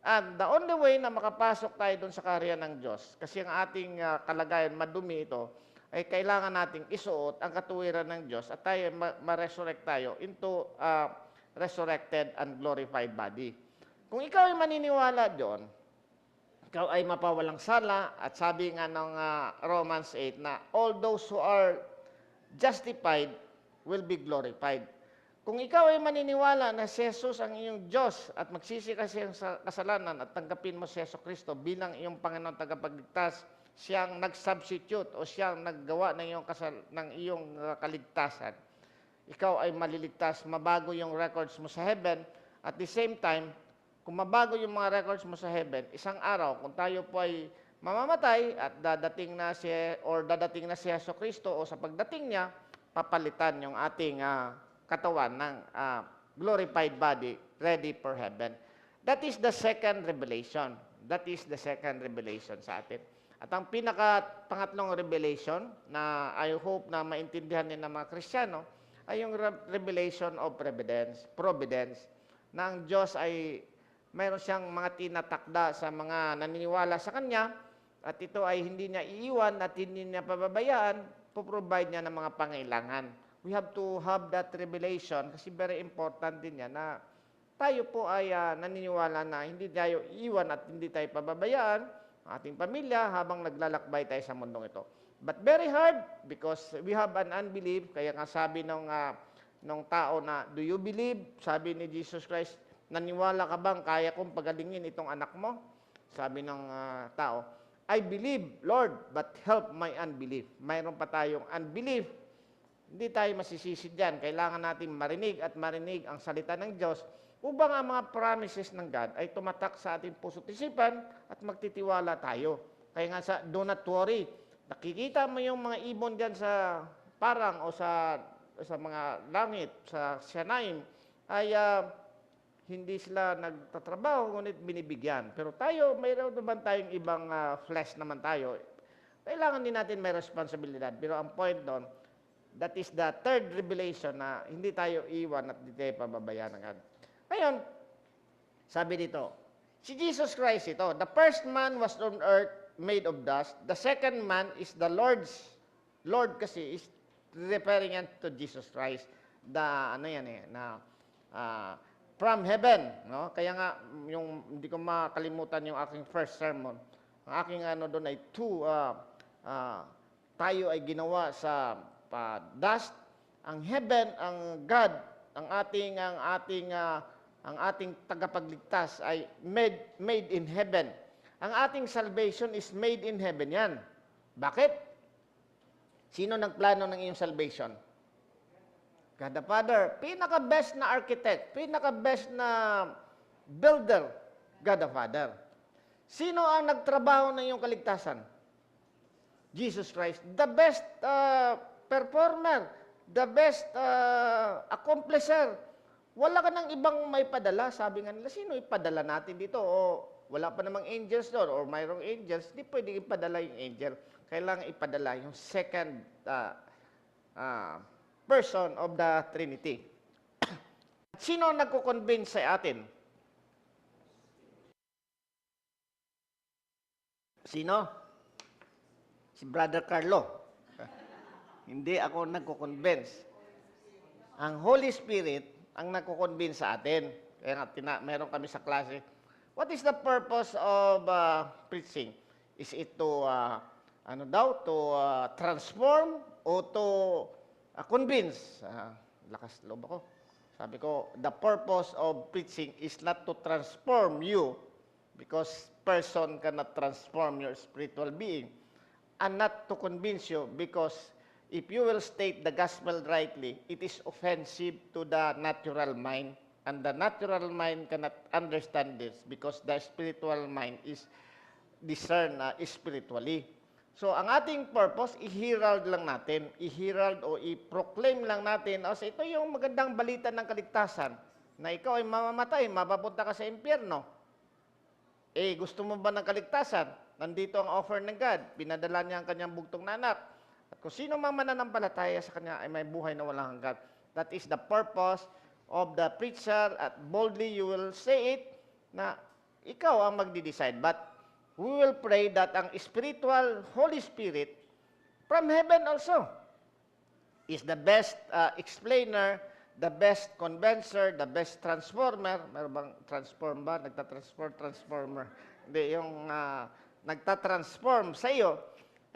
And the only way na makapasok tayo doon sa kaharian ng Diyos, kasi ang ating kalagayan, madumi ito, ay kailangan nating isuot ang katuwiran ng Diyos at tayo ma-resurrect tayo into resurrected and glorified body. Kung ikaw ay maniniwala doon, ikaw ay mapawalang sala at sabi nga ng Romans 8 na all those who are justified will be glorified. Kung ikaw ay maniniwala na si Jesus ang iyong Diyos at magsisi ka sa kasalanan at tanggapin mo si Yesu Kristo bilang iyong Panginoon tagapagligtas, siyang nag-substitute o siyang naggawa ng iyong kaligtasan, ikaw ay maliligtas, mabago yung records mo sa heaven. At the same time, kung mabago yung mga records mo sa heaven, isang araw, kung tayo po ay mamamatay at dadating na si Yesu Kristo o sa pagdating niya, papalitan yung ating katawan ng glorified body ready for heaven. That is the second revelation. Sa atin. At ang pangatlong revelation na I hope na maintindihan din ng mga Kristiyano ay yung revelation of providence na ang Diyos ay mayroon siyang mga tinatakda sa mga naniniwala sa Kanya at ito ay hindi niya iiwan at hindi niya pababayaan, puprovide niya ng mga pangailangan. We have to have that revelation kasi very important din yan na tayo po ay naniniwala na hindi tayo iiwan at hindi tayo pababayaan ang ating pamilya habang naglalakbay tayo sa mundong ito. But very hard because we have an unbelief. Kaya nga sabi ng tao na, do you believe? Sabi ni Jesus Christ, naniwala ka bang kaya kong pagalingin itong anak mo? Sabi ng tao, I believe, Lord, but help my unbelief. Mayroon pa tayong unbelief. Hindi tayo masisisi dyan. Kailangan natin marinig at marinig ang salita ng Diyos upang ang mga promises ng God ay tumatak sa ating puso't isipan at magtitiwala tayo. Kaya nga sa do not worry, nakikita mo yung mga ibon dyan sa parang o sa mga langit, sa Sianaim, ay hindi sila nagtatrabaho, ngunit binibigyan. Pero tayo, mayroon naman tayong ibang flesh naman tayo. Kailangan din natin may responsibilidad. Pero ang point doon, that is the third revelation na hindi tayo iwan at hindi tayo pababayaan ng God. Ngayon, sabi dito, si Jesus Christ ito, the first man was on earth made of dust. The second man is the Lord's. Lord kasi is referring to Jesus Christ. From heaven, no? Kaya nga yung hindi ko makalimutan yung aking first sermon. Ang aking doon ay tayo ay ginawa sa dust. Ang heaven, ang God, ang ating tagapagligtas ay made in heaven. Ang ating salvation is made in heaven yan. Bakit? Sino nagplano ng iyong salvation? God the Father, pinaka-best na architect, pinaka-best na builder, God the Father. Sino ang nagtrabaho ng iyong kaligtasan? Jesus Christ, the best performer, the best accomplisher. Wala ka ng ibang may padala. Sabi nga nila, sino ipadala natin dito? O wala pa namang angels doon, or mayroong angels, di pwede ipadala yung angel. Kailangan ipadala yung second person of the Trinity. Sino nagko-convince sa atin? Sino? Si Brother Carlo. Hindi ako nagko-convince. Ang Holy Spirit ang nagko-convince sa atin. Kaya nga, meron kami sa klase. What is the purpose of preaching? Is it to, to transform o to convince? Lakas loob ako. Sabi ko, the purpose of preaching is not to transform you because person cannot transform your spiritual being, and not to convince you because if you will state the gospel rightly, it is offensive to the natural mind, and the natural mind cannot understand this because the spiritual mind is discerned spiritually. So, ang ating purpose, i-herald lang natin. I-herald o i-proclaim lang natin. O, ito yung magandang balita ng kaligtasan na ikaw ay mamamatay, mapapunta ka sa impyerno. Eh, gusto mo ba ng kaligtasan? Nandito ang offer ng God. Pinadala niya ang kanyang bugtong na anak. At kung sino mang mananampalataya sa kanya ay may buhay na walang hanggan. That is the purpose of the preacher, at boldly you will say it na ikaw ang magdi-decide. But we will pray that ang spiritual Holy Spirit from heaven also is the best explainer, the best convincer, the best transformer. Meron bang transform ba? Transformer. Hindi, yung nagtatransform sa iyo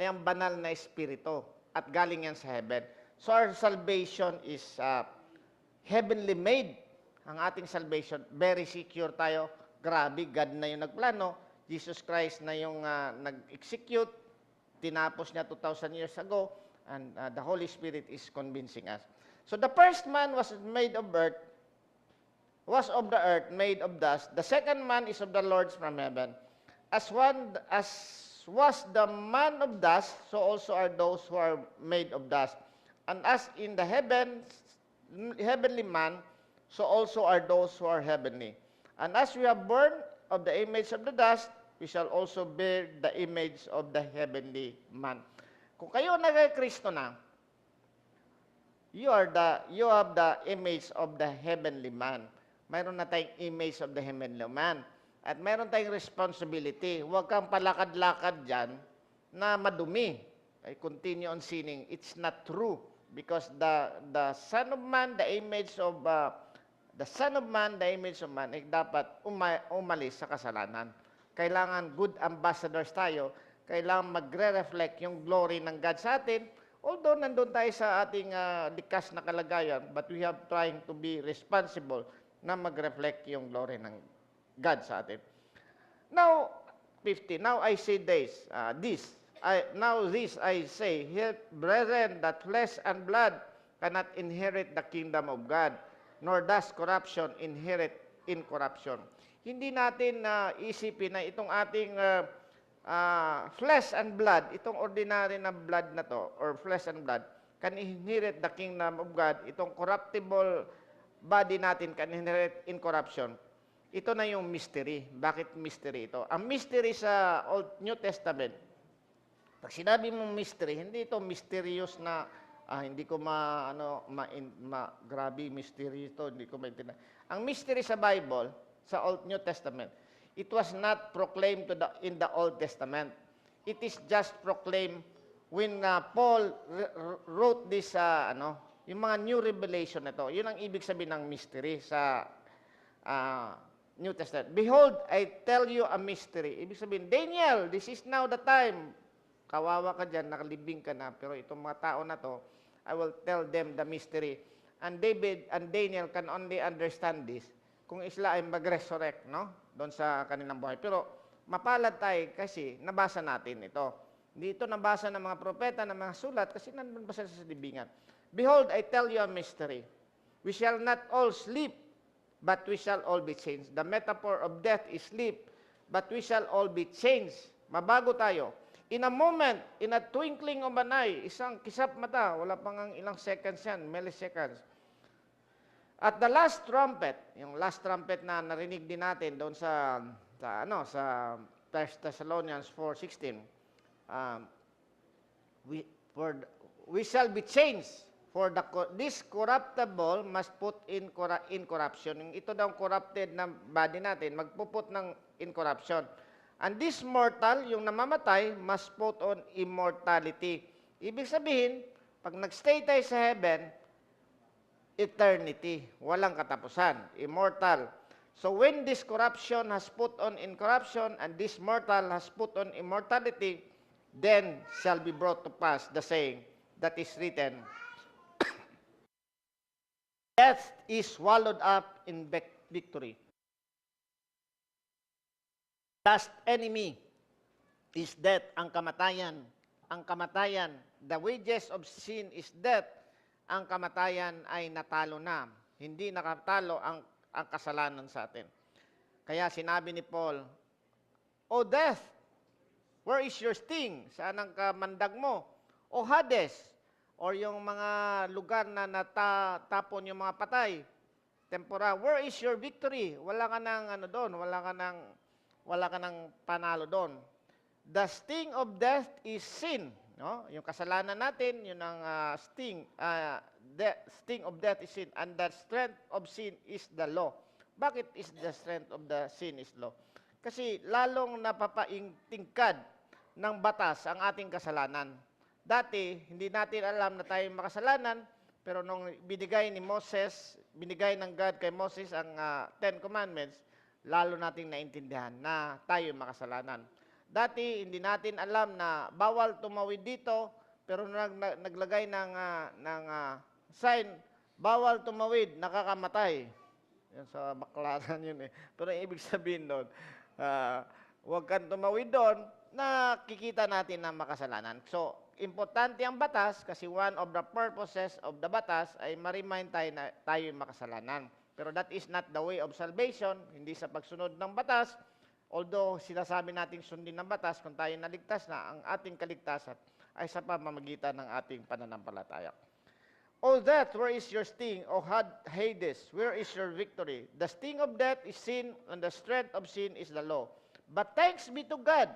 ay ang banal na espiritu at galing yan sa heaven. So our salvation is heavenly made. Ang ating salvation, very secure tayo. Grabe, God na yung nagplano. Jesus Christ na yung nag-execute. Tinapos niya 2,000 years ago. And the Holy Spirit is convincing us. So the first man was made of earth, was of the earth, made of dust. The second man is of the Lord from heaven. As was the man of dust, so also are those who are made of dust. And as in the heavenly man, so also are those who are heavenly. And as we have born of the image of the dust, we shall also bear the image of the heavenly man. Kung kayo nagkakristo na, you have the image of the heavenly man. Mayroon na tayong image of the heavenly man. At meron tayong responsibility. Huwag kang palakad-lakad dyan na madumi. I continue on sinning. It's not true. Because the Son of Man, the image of the image of man, ay dapat umalis sa kasalanan. Kailangan good ambassadors tayo. Kailangan magre-reflect yung glory ng God sa atin. Although nandun tayo sa ating likas na kalagayan, but we have trying to be responsible na mag-reflect yung glory ng God sa atin. Now, 50. Now I say this. Now this I say, here, brethren, that flesh and blood cannot inherit the kingdom of God, nor does corruption inherit incorruption. Hindi natin isipin na itong ating flesh and blood, itong ordinary na blood na to, or flesh and blood, can inherit the kingdom of God. Itong corruptible body natin can inherit incorruption. Ito na yung mystery. Bakit mystery ito? Ang mystery sa New Testament, pag sinabi mong mystery, hindi ito mysterious na hindi ko grabe mystery ito, hindi ko maintindihan. Ang mystery sa Bible, sa New Testament, it was not proclaimed in the Old Testament. It is just proclaimed when Paul wrote this, yung mga new revelation na ito. Yun ang ibig sabihin ng mystery sa New Testament. Behold, I tell you a mystery. Ibig sabihin, Daniel, this is now the time. Kawawa ka dyan, nakalibing ka na. Pero itong mga tao na to, I will tell them the mystery. And David and Daniel can only understand this kung sila ay mag-resurrect, no? Doon sa kanilang buhay. Pero mapalad tayo kasi nabasa natin ito. Hindi ito nabasa ng mga propeta, ng mga sulat, kasi nandun ba sa libingan. Behold, I tell you a mystery. We shall not all sleep, but we shall all be changed. The metaphor of death is sleep, but we shall all be changed. Mabago tayo. In a moment, in a twinkling of an eye, isang kisap mata, wala pang ilang seconds yan, milliseconds. At the last trumpet, yung last trumpet na narinig din natin doon sa 1 Thessalonians 4:16, we shall be changed. For this corruptible must put in corruption. Yung ito daw corrupted na body natin, magpuput ng incorruption. And this mortal, yung namamatay, must put on immortality. Ibig sabihin, pag nagstay tayo sa heaven, eternity, walang katapusan, immortal. So when this corruption has put on incorruption, and this mortal has put on immortality, then shall be brought to pass the saying that is written, death is swallowed up in victory. Last enemy is death, ang kamatayan. Ang kamatayan, the wages of sin is death. Ang kamatayan ay natalo na. Hindi nakatalo ang kasalanan sa atin. Kaya sinabi ni Paul, O death, where is your sting? Saan ang kamandag mo? O Hades, or yung mga lugar na natapon yung mga patay, tempora, where is your victory? Wala ka ng doon, wala ka ng panalo doon. The sting of death is sin, no? Yung kasalanan natin, yun ang sting. The sting of death is sin, and the strength of sin is the law. Bakit is the strength of the sin is law? Kasi lalong napapaingtingkad ng batas ang ating kasalanan. Dati, hindi natin alam na tayo makasalanan, pero nung binigay ng God kay Moses ang Ten Commandments, lalo nating naintindihan na tayo makasalanan. Dati, hindi natin alam na bawal tumawid dito, pero naglagay ng sign, bawal tumawid, nakakamatay. Yan sa Baklaran yun eh. Pero ibig sabihin doon, huwag kang tumawid doon, nakikita natin na makasalanan. So, importante ang batas kasi one of the purposes of the batas ay ma-remind tayo na tayo makasalanan. Pero that is not the way of salvation, hindi sa pagsunod ng batas. Although sinasabi natin sundin ng batas, kung tayo naligtas na, ang ating kaligtasan ay sa pamamagitan ng ating pananampalataya. O death, where is your sting? O Hades, where is your victory? The sting of death is sin, and the strength of sin is the law. But thanks be to God,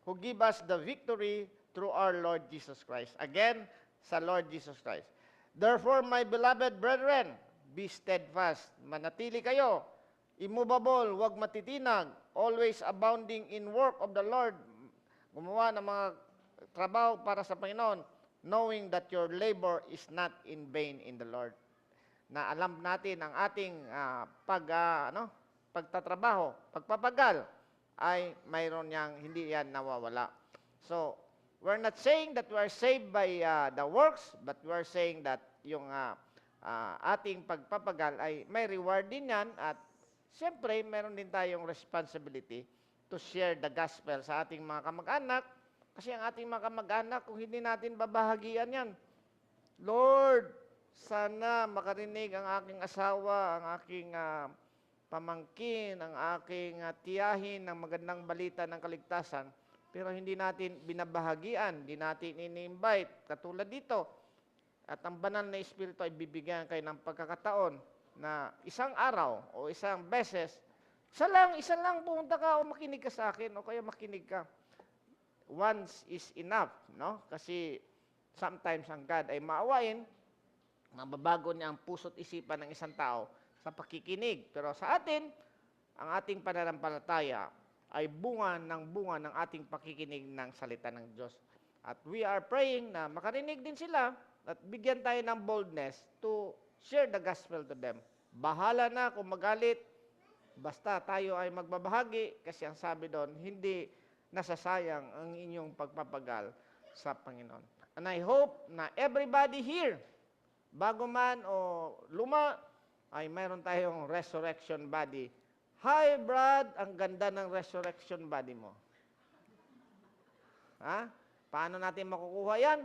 who give us the victory through our Lord Jesus Christ. Again, sa Lord Jesus Christ. Therefore, my beloved brethren, be steadfast. Manatili kayo. immovable, huwag matitinag, always abounding in work of the Lord, gumawa ng mga trabaho para sa Panginoon, knowing that your labor is not in vain in the Lord. Na alam natin ang ating pagtatrabaho, pagpapagal, ay mayroon niyang hindi yan nawawala. So, we're not saying that we are saved by the works, but we are saying that yung ating pagpapagal ay may reward din yan at siyempre, meron din tayong responsibility to share the gospel sa ating mga kamag-anak kasi ang ating mga kamag-anak, kung hindi natin babahagian yan, Lord, sana makarinig ang aking asawa, ang aking pamangkin, ang aking tiyahin ng magandang balita ng kaligtasan, pero hindi natin binabahagian, hindi natin ini-invite, katulad dito. At ang banal na Espiritu ay bibigyan kayo ng pagkakataon na isang araw o isang beses, isa lang pumunta ka o makinig ka sa akin o kaya makinig ka. Once is enough, no? Kasi sometimes ang God ay maawain, mababago niya ang puso't isipan ng isang tao sa pakikinig. Pero sa atin, ang ating pananampalataya ay bunga ng ating pakikinig ng salita ng Diyos. At we are praying na makarinig din sila at bigyan tayo ng boldness to share the gospel to them. Bahala na kung magalit, basta tayo ay magbabahagi kasi ang sabi doon, hindi nasasayang ang inyong pagpapagal sa Panginoon. And I hope na everybody here, bago man o luma, ay mayroon tayong resurrection body. Hi, Brad, ang ganda ng resurrection body mo. Ha? Paano natin makukuha yan?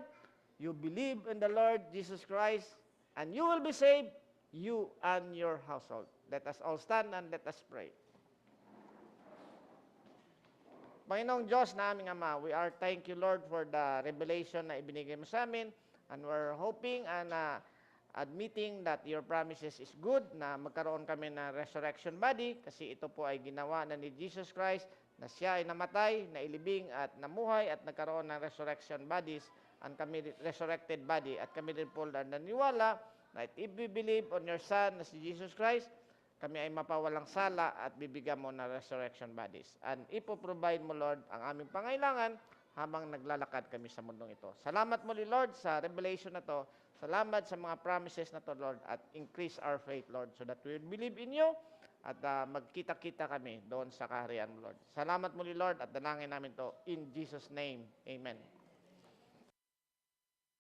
You believe in the Lord Jesus Christ, and you will be saved, you and your household. Let us all stand and let us pray. Panginoong Diyos na aming Ama, we are thank you, Lord, for the revelation na ibinigay mo sa amin, and we're hoping and admitting that your promises is good, na magkaroon kami ng resurrection body, kasi ito po ay ginawa na ni Jesus Christ, na siya ay namatay, nailibing at namuhay, at nagkaroon ng resurrection bodies, and kami resurrected body, at kami din po naniwala, na if we believe on your Son, na si Jesus Christ, kami ay mapawalang sala at bibigyan mo ng resurrection bodies. And ipoprovide mo, Lord, ang aming pangailangan habang naglalakad kami sa mundong ito. Salamat muli, Lord, sa revelation na to. Salamat sa mga promises na to, Lord, at increase our faith, Lord, so that we will believe in you at magkita-kita kami doon sa kaharian mo, Lord. Salamat muli, Lord, at dalangin namin to in Jesus' name. Amen.